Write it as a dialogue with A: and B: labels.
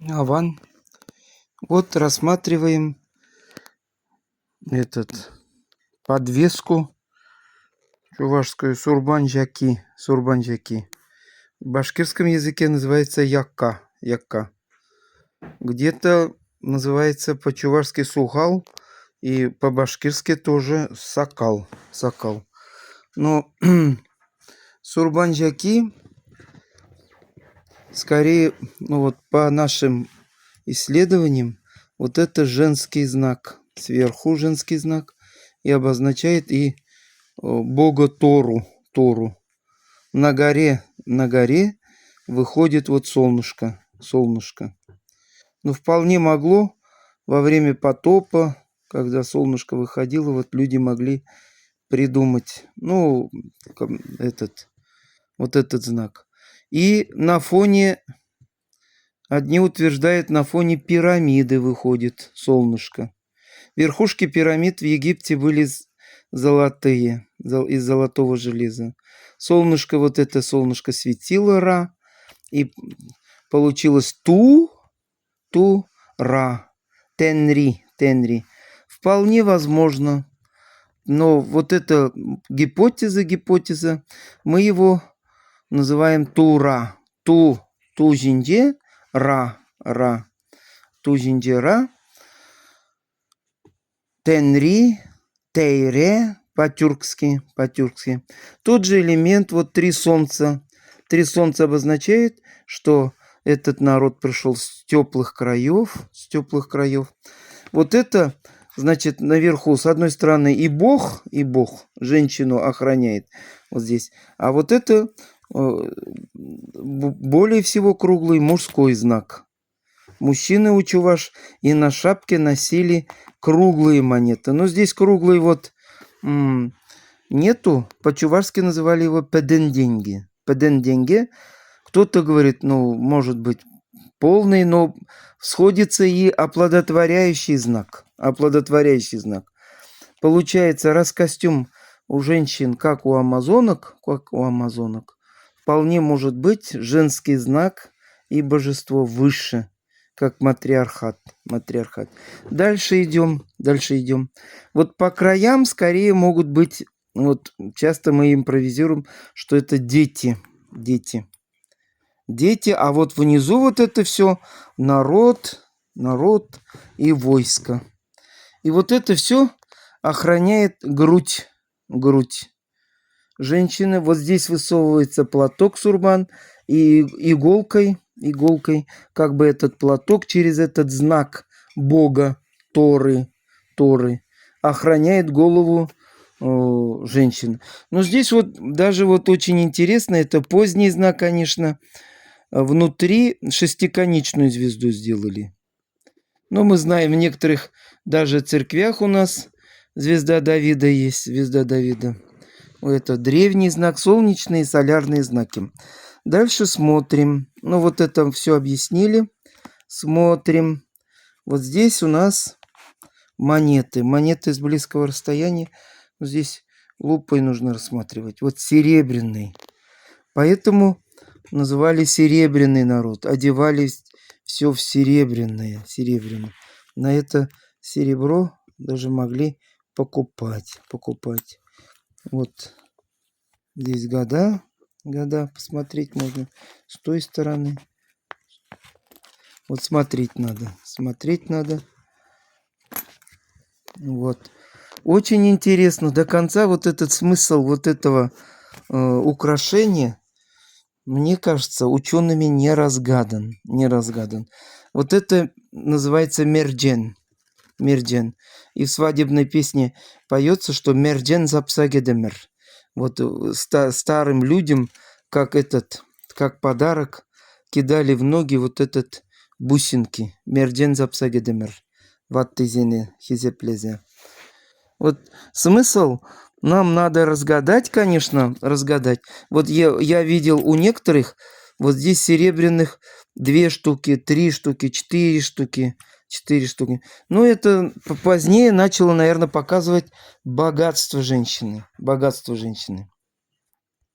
A: Аван. Вот рассматриваем подвеску чувашскую сурбанжаки. Сурбанжаки. В башкирском языке называется якка. Якка. Где-то называется по-чувашски сухал и по-башкирски тоже сакал. Сакал. Но сурбанжаки скорее, по нашим исследованиям, вот это женский знак. Сверху женский знак. И обозначает и бога Тору. Тору. На горе выходит вот солнышко. Солнышко. Но вполне могло во время потопа, когда солнышко выходило, вот люди могли придумать, этот знак. И на фоне, одни утверждают, на фоне пирамиды выходит солнышко. Верхушки пирамид в Египте были золотые, из золотого железа. Солнышко, вот это солнышко светило Ра, и получилось Ра, Тенри. Вполне возможно. Но вот эта гипотеза, мы его называем Тура. Ту-жинде, Ра. Ту-жинде, Ра. Тенри, Тейре, по-тюркски. Тот же элемент, вот три солнца. Три солнца обозначает, что этот народ пришел с теплых краев. Вот это, значит, наверху, с одной стороны, и Бог женщину охраняет вот здесь. А вот это более всего круглый мужской знак. Мужчины у чуваш и на шапке носили круглые монеты. Но здесь круглые нету. По-чувашски называли его педенденги. Педенденги. Кто-то говорит, может быть, полный, но сходится и оплодотворяющий знак. Получается, раз костюм у женщин, как у амазонок, вполне может быть женский знак и божество выше, как матриархат. Дальше идем. Вот по краям скорее могут быть, часто мы импровизируем, что это дети, а вот внизу вот это все народ и войско. И вот это все охраняет грудь. Женщины, вот здесь высовывается платок сурбан, и иголкой, как бы этот платок через этот знак бога Торы охраняет голову женщин. Но здесь даже очень интересно, это поздний знак, конечно. Внутри шестиконечную звезду сделали. Но мы знаем, в некоторых даже церквях у нас звезда Давида есть, Это древний знак, солнечные и солярные знаки. Дальше смотрим. Это все объяснили. Смотрим. Вот здесь у нас монеты. Монеты с близкого расстояния. Здесь лупой нужно рассматривать. Вот серебряный. Поэтому называли серебряный народ. Одевались все в серебряное. На это серебро даже могли покупать. Вот здесь года посмотреть можно с той стороны. Вот смотреть надо. Вот. Очень интересно. До конца вот этот смысл вот этого украшения, мне кажется, учеными не разгадан. Вот это называется мерджен. И в свадебной песне поется, что мерджен запсагедемер. Вот старым людям, как подарок, кидали в ноги вот этот бусинки. Мерджен запсагедемер. Ваттызене хизеплезе. Вот смысл нам надо разгадать, конечно, Вот я видел у некоторых, вот здесь серебряных 2 штуки, 3 штуки, 4 штуки. Но это позднее начало, наверное, показывать богатство женщины.